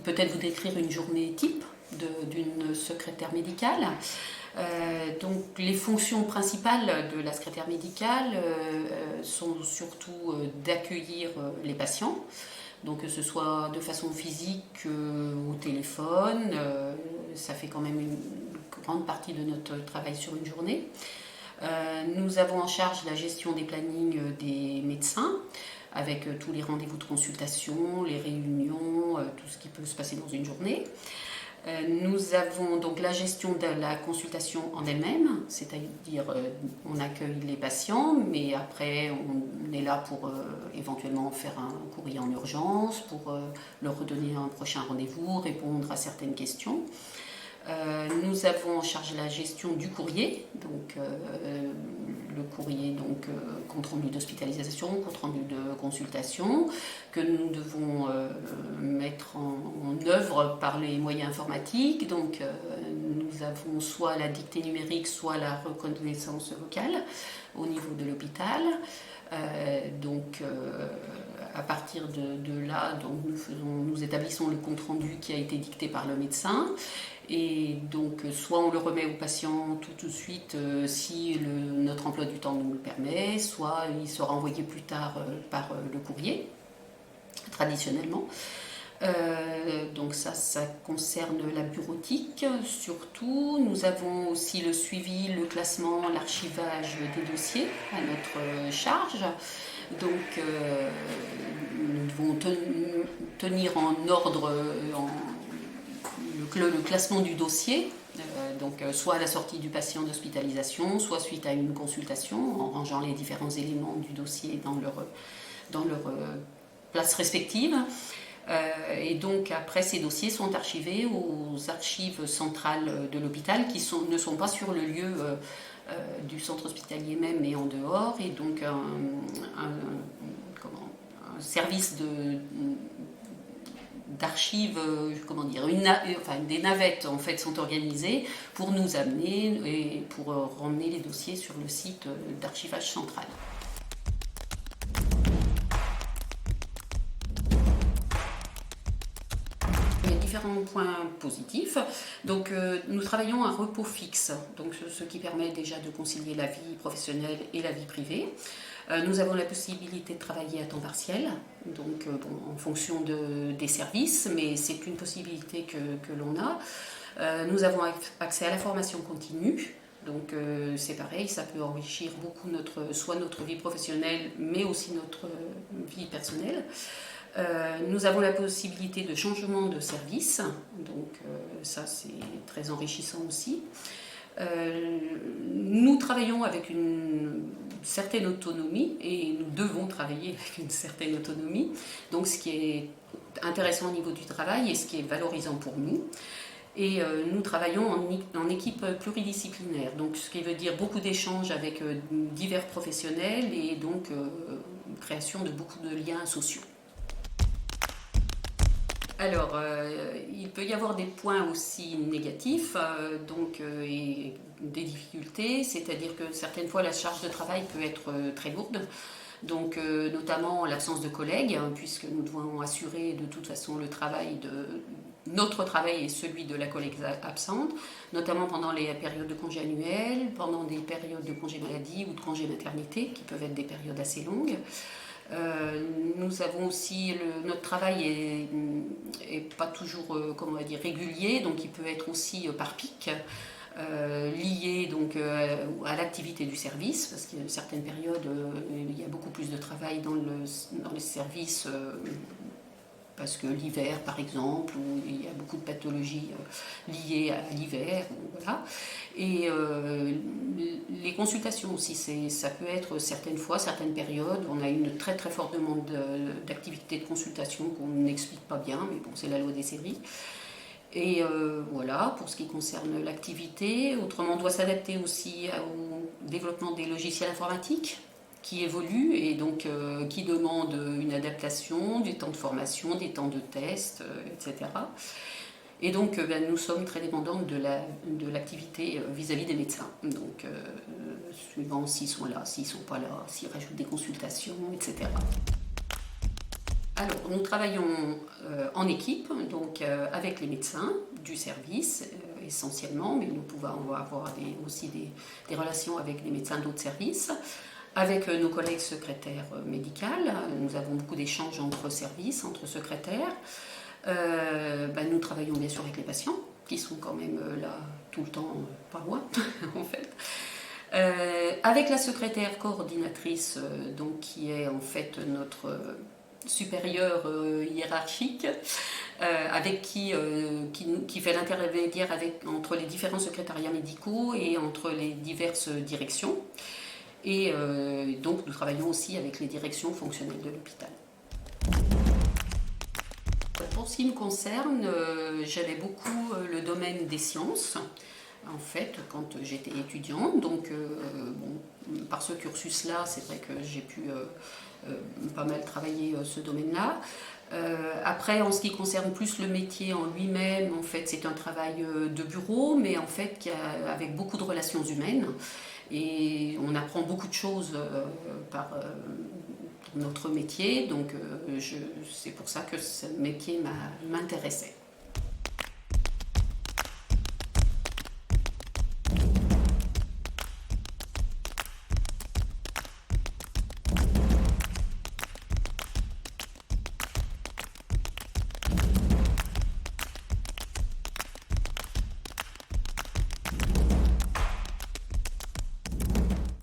peut-être vous décrire une journée type d'une secrétaire médicale. Donc les fonctions principales de la secrétaire médicale sont surtout d'accueillir les patients, donc que ce soit de façon physique ou au téléphone. Ça fait quand même une grande partie de notre travail sur une journée. Nous avons en charge la gestion des plannings des médecins, avec tous les rendez-vous de consultation, les réunions, tout ce qui peut se passer dans une journée. Nous avons donc la gestion de la consultation en elle-même, c'est-à-dire on accueille les patients, mais après on est là pour éventuellement faire un courrier en urgence, pour leur redonner un prochain rendez-vous, répondre à certaines questions. Nous avons en charge la gestion du courrier, donc le courrier, donc compte rendu d'hospitalisation, compte rendu de consultation, que nous devons mettre en œuvre par les moyens informatiques. Donc nous avons soit la dictée numérique, soit la reconnaissance vocale au niveau de l'hôpital. À partir de là, donc nous établissons le compte rendu qui a été dicté par le médecin. Et donc, soit on le remet au patient tout de suite si notre emploi du temps nous le permet, soit il sera envoyé plus tard par le courrier, traditionnellement. Donc ça concerne la bureautique surtout. Nous avons aussi le suivi, le classement, l'archivage des dossiers à notre charge. Donc nous devons tenir en ordre le classement du dossier, donc soit à la sortie du patient d'hospitalisation, soit suite à une consultation, en rangeant les différents éléments du dossier dans leur place respective. Et donc après, ces dossiers sont archivés aux archives centrales de l'hôpital qui ne sont pas sur le lieu du centre hospitalier même, mais en dehors. Et donc un service d'archives, des navettes en fait sont organisées pour nous amener et pour ramener les dossiers sur le site d'archivage central. Différents points positifs. Donc nous travaillons à repos fixe, donc ce qui permet déjà de concilier la vie professionnelle et la vie privée. Nous avons la possibilité de travailler à temps partiel, donc en fonction des services, mais c'est une possibilité que l'on a. Nous avons accès à la formation continue. Donc c'est pareil, ça peut enrichir beaucoup soit notre vie professionnelle, mais aussi notre vie personnelle. Nous avons la possibilité de changement de service, donc ça c'est très enrichissant aussi. Nous travaillons avec une certaine autonomie et nous devons travailler avec une certaine autonomie, donc ce qui est intéressant au niveau du travail et ce qui est valorisant pour nous. Et nous travaillons en équipe pluridisciplinaire, donc ce qui veut dire beaucoup d'échanges avec divers professionnels et donc création de beaucoup de liens sociaux. Alors, il peut y avoir des points aussi négatifs, et des difficultés, c'est-à-dire que certaines fois la charge de travail peut être très lourde, donc notamment l'absence de collègues, puisque nous devons assurer de toute façon notre travail et celui de la collègue absente, notamment pendant les périodes de congés annuels, pendant des périodes de congés maladie ou de congés maternité, qui peuvent être des périodes assez longues. Nous avons aussi notre travail est pas toujours régulier, donc il peut être aussi par pic, lié donc à l'activité du service, parce qu'il y a certaines périodes il y a beaucoup plus de travail dans les services, parce que l'hiver par exemple, où il y a beaucoup de pathologies liées à l'hiver, voilà. Et les consultations aussi, ça peut être certaines fois, certaines périodes, on a une très très forte demande d'activité de consultation qu'on n'explique pas bien, mais bon, c'est la loi des séries. Et voilà, pour ce qui concerne l'activité. Autrement, on doit s'adapter aussi au développement des logiciels informatiques qui évoluent et donc qui demandent une adaptation, du temps de formation, des temps de test, etc. Et donc nous sommes très dépendants de l'activité vis-à-vis des médecins. Donc suivant s'ils sont là, s'ils ne sont pas là, s'ils rajoutent des consultations, etc. Alors, nous travaillons en équipe, donc avec les médecins du service essentiellement, mais nous pouvons avoir aussi des relations avec les médecins d'autres services, avec nos collègues secrétaires médicales. Nous avons beaucoup d'échanges entre services, entre secrétaires. Nous travaillons bien sûr avec les patients, qui sont quand même là tout le temps, pas loin en fait. Avec la secrétaire coordinatrice, donc, qui est en fait notre supérieure hiérarchique, avec qui fait l'intermédiaire entre les différents secrétariats médicaux et entre les diverses directions. Et donc nous travaillons aussi avec les directions fonctionnelles de l'hôpital. Pour ce qui me concerne, j'aimais beaucoup le domaine des sciences, en fait, quand j'étais étudiante. Donc, par ce cursus-là, c'est vrai que j'ai pu pas mal travailler ce domaine-là. Après, en ce qui concerne plus le métier en lui-même, en fait, c'est un travail de bureau, mais en fait, avec beaucoup de relations humaines. Et on apprend beaucoup de choses par notre métier, donc c'est pour ça que ce métier m'intéressait.